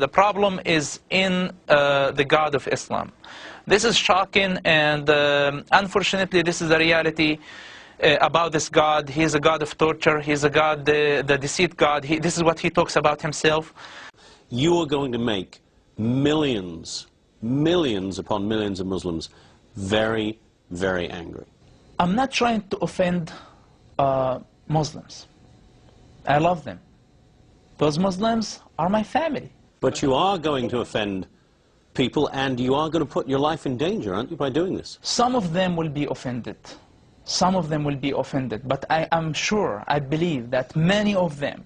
The problem is in the God of Islam. This is shocking, and unfortunately this is the reality about this God. He's a God of torture. He's a God, the deceit God. This is what he talks about himself. You are going to make millions, millions upon millions of Muslims very, very angry. I'm not trying to offend Muslims. I love them. Those Muslims are my family. But you are going to offend people, and you are going to put your life in danger, aren't you, by doing this? Some of them will be offended. Some of them will be offended. But I am sure, I believe that many of them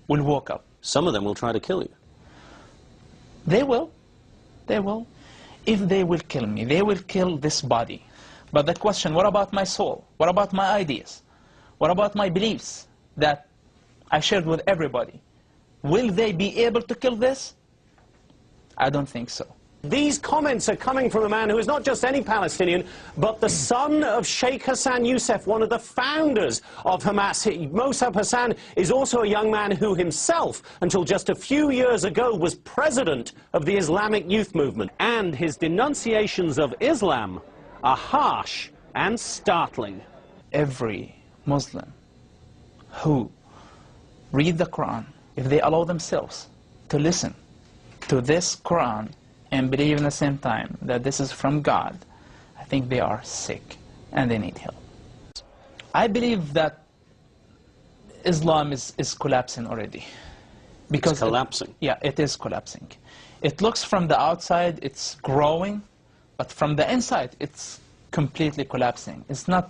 will wake up. Some of them will try to kill you. They will. They will. If they will kill me, they will kill this body. But the question, what about my soul? What about my ideas? What about my beliefs that I shared with everybody? Will they be able to kill this? I don't think so. These comments are coming from a man who is not just any Palestinian, but the son of Sheikh Hassan Youssef, one of the founders of Hamas. Mossab Hassan is also a young man who himself, until just a few years ago, was president of the Islamic youth movement. And his denunciations of Islam are harsh and startling. Every Muslim who read the Quran, if they allow themselves to listen to this Quran and believe in the same time that this is from God, I think they are sick and they need help. I believe that Islam is collapsing already. Because it's collapsing? It is collapsing. It looks from the outside, it's growing, but from the inside, it's completely collapsing. It's not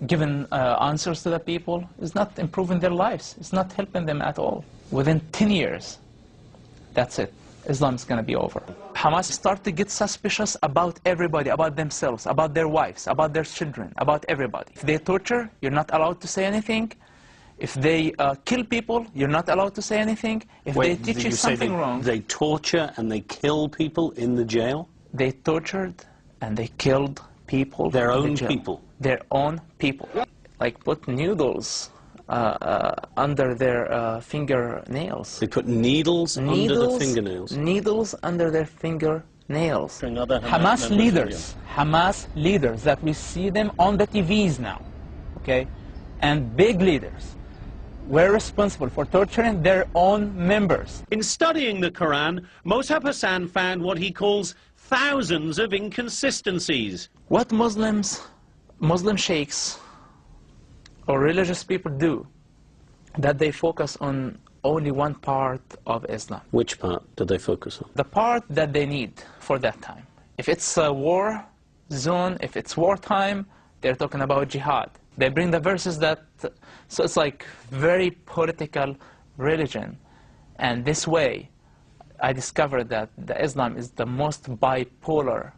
giving answers to the people. It's not improving their lives. It's not helping them at all. Within 10 years, that's it. Islam is going to be over. Hamas start to get suspicious about everybody, about themselves, about their wives, about their children, about everybody. If they torture, you're not allowed to say anything. If they kill people, you're not allowed to say anything. If they teach you something wrong... They torture and they kill people in the jail? They tortured and they killed people. Their own people? Their own people. Like put needles under their fingernails. They put needles under the fingernails? Needles under their fingernails. Hamas leaders that we see them on the TVs now, okay, and big leaders were responsible for torturing their own members. In studying the Quran, Mossab Hassan found what he calls thousands of inconsistencies. What Muslim sheikhs or religious people do, that they focus on only one part of Islam. Which part do they focus on? The part that they need for that time. If it's a war zone, if it's wartime, they're talking about jihad. They bring the verses that, so it's like very political religion. And this way, I discovered that the Islam is the most bipolar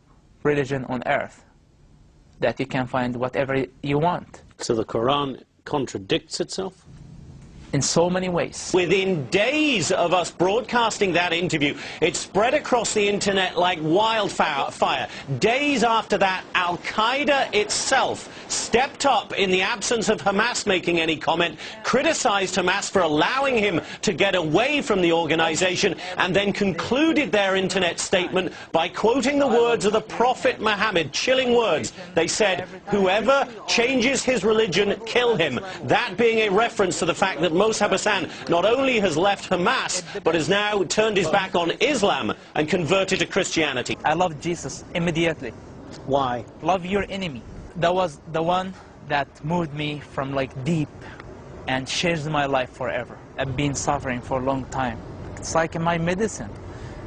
religion on earth, that you can find whatever you want. So the Quran contradicts itself? In so many ways. Within days of us broadcasting that interview, it spread across the internet like wildfire. Days after that, Al-Qaeda itself stepped up in the absence of Hamas making any comment, criticized Hamas for allowing him to get away from the organization, and then concluded their internet statement by quoting the words of the Prophet Muhammad, chilling words. They said, "Whoever changes his religion, kill him." That being a reference to the fact that Mossab Hassan not only has left Hamas, but has now turned his back on Islam and converted to Christianity. I love Jesus immediately. Why? Love your enemy. That was the one that moved me from like deep and changed my life forever. I've been suffering for a long time. It's like my medicine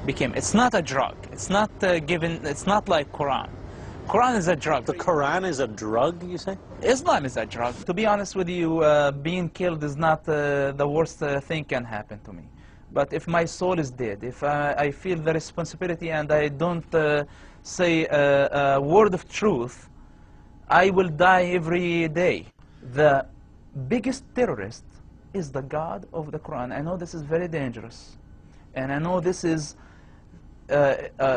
became. It's not a drug. It's not given. It's not like Quran. Quran is a drug. The Quran is a drug, you say? Islam is a drug. To be honest with you, being killed is not the worst thing can happen to me. But if my soul is dead, if I feel the responsibility and I don't say a word of truth, I will die every day. The biggest terrorist is the God of the Quran. I know this is very dangerous, and I know this is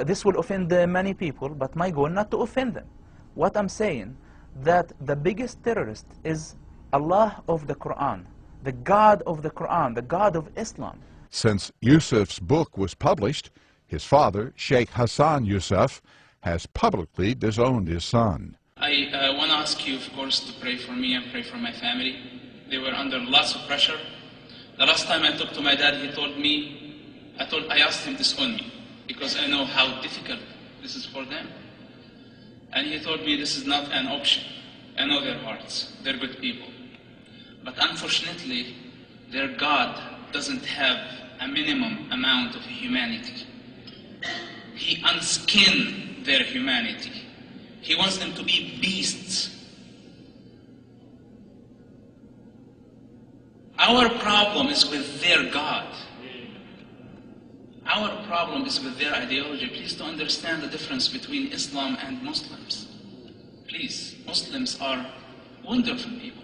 this will offend many people, but my goal not to offend them. What I'm saying, that the biggest terrorist is Allah of the Quran, the God of the Quran, the God of Islam. Since Yusuf's book was published, his father, Sheikh Hassan Yusuf, has publicly disowned his son. I want to ask you, of course, to pray for me and pray for my family. They were under lots of pressure. The last time I talked to my dad, he told me, I asked him to disown me, because I know how difficult this is for them. And he told me this is not an option. I know their hearts. They're good people. But unfortunately, their God doesn't have a minimum amount of humanity. He unskinned their humanity. He wants them to be beasts. Our problem is with their God. Our problem is with their ideology. Please to understand the difference between Islam and Muslims. Please, Muslims are wonderful people.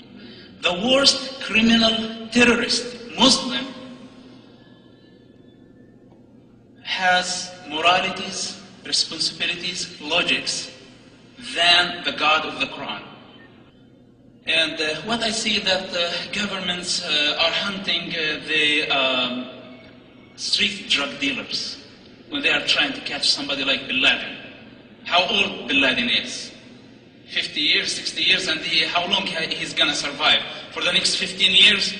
The worst criminal terrorist Muslim has moralities, responsibilities, logics than the God of the Quran. And what I see that governments are hunting the street drug dealers when they are trying to catch somebody like Bin Laden. How old Bin Laden is? 50 years, 60 years, and how long he's gonna survive? For the next 15 years?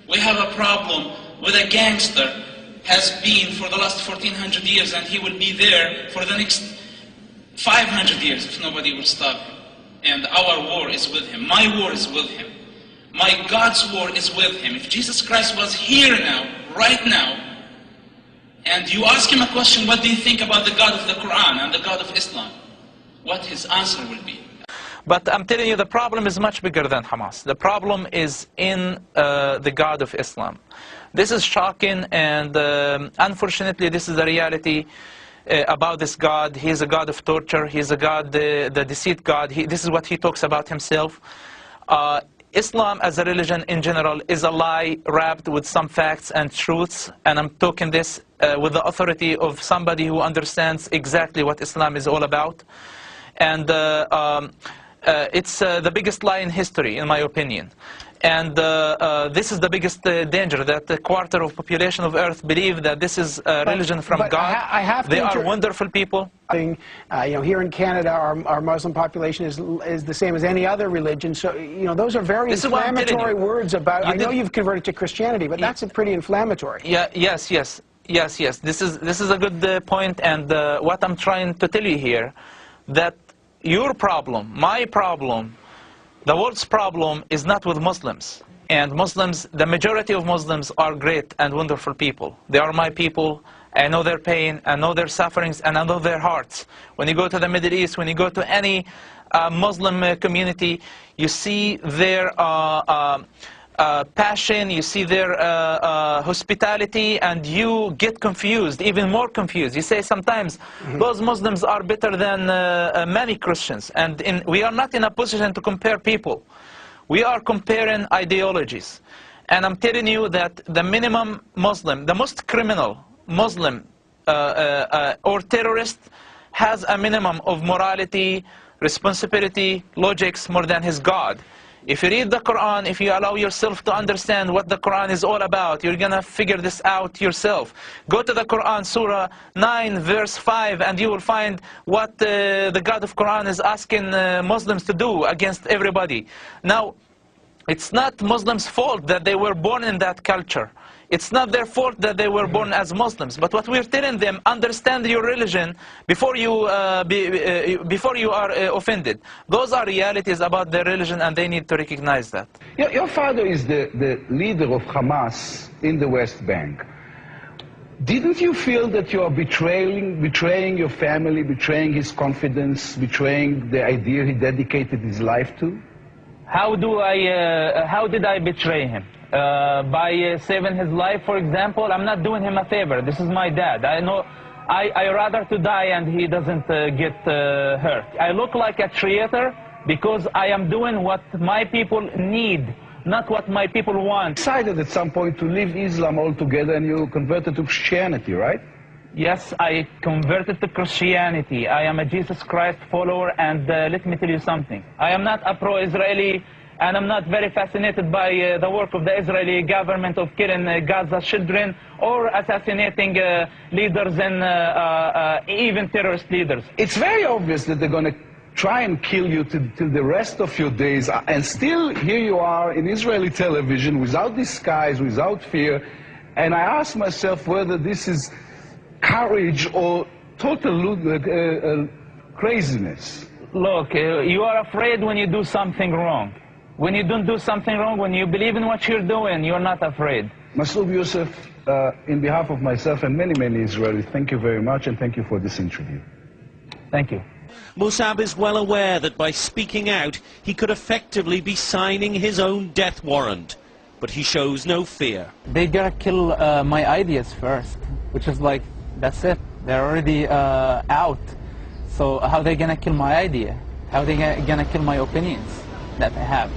We have a problem with a gangster has been for the last 1400 years, and he will be there for the next 500 years if nobody will stop him. And our war is with him. My war is with him. My God's war is with him. If Jesus Christ was here now, right now, and you ask him a question, what do you think about the God of the Quran and the God of Islam? What his answer will be. But I'm telling you, the problem is much bigger than Hamas. The problem is in the God of Islam. This is shocking, and unfortunately, this is the reality about this God. He is a God of torture. He is a God, the deceit God. This is what he talks about himself. Islam as a religion in general is a lie wrapped with some facts and truths, and I'm talking this with the authority of somebody who understands exactly what Islam is all about. And it's the biggest lie in history, in my opinion. And this is the biggest danger, that a quarter of population of Earth believe that this is a religion from God. They are wonderful people. You know, here in Canada, our Muslim population is the same as any other religion. So, you know, those are very inflammatory words about. I know you've converted to Christianity, but that's pretty inflammatory. Yeah. Yes. This is a good point, and what I'm trying to tell you here, that your problem, my problem, the world's problem is not with Muslims. And Muslims, the majority of Muslims are great and wonderful people. They are my people. I know their pain, I know their sufferings, and I know their hearts. When you go to the Middle East, when you go to any Muslim community, you see their passion, you see their hospitality, and you get confused, even more confused. You say sometimes, those Muslims are better than many Christians. And we are not in a position to compare people. We are comparing ideologies. And I'm telling you that the minimum Muslim, the most criminal Muslim or terrorist has a minimum of morality, responsibility, logics more than his God. If you read the Quran, if you allow yourself to understand what the Quran is all about, you're going to figure this out yourself. Go to the Quran, Surah 9, verse 5, and you will find what the God of Quran is asking Muslims to do against everybody. Now, it's not Muslims' fault that they were born in that culture. It's not their fault that they were born as Muslims. But what we're telling them, understand your religion before you are offended. Those are realities about their religion, and they need to recognize that. Your father is the leader of Hamas in the West Bank. Didn't you feel that you are betraying your family, betraying his confidence, betraying the idea he dedicated his life to? How did I betray him? By saving his life, for example? I'm not doing him a favor. This is my dad. I know I rather to die and he doesn't get hurt. I look like a traitor because I am doing what my people need, not what my people want. You decided at some point to leave Islam altogether, and you converted to Christianity, right? Yes, I converted to Christianity. I am a Jesus Christ follower, and let me tell you something. I am not a pro-Israeli and I'm not very fascinated by the work of the Israeli government of killing Gaza children or assassinating leaders and even terrorist leaders. It's very obvious that they're going to try and kill you till the rest of your days, and still here you are in Israeli television without disguise, without fear, and I ask myself whether this is courage or total craziness. Look, you are afraid when you do something wrong. When you don't do something wrong, when you believe in what you're doing, you're not afraid. Masoud Youssef, in behalf of myself and many, many Israelis, thank you very much, and thank you for this interview. Thank you. Musab is well aware that by speaking out, he could effectively be signing his own death warrant. But he shows no fear. They gotta kill my ideas first, which is like, that's it. They're already out. So how are they gonna kill my idea? How are they gonna kill my opinions that I have?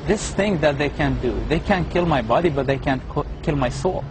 This thing that they can do, they can't kill my body, but they can't kill my soul.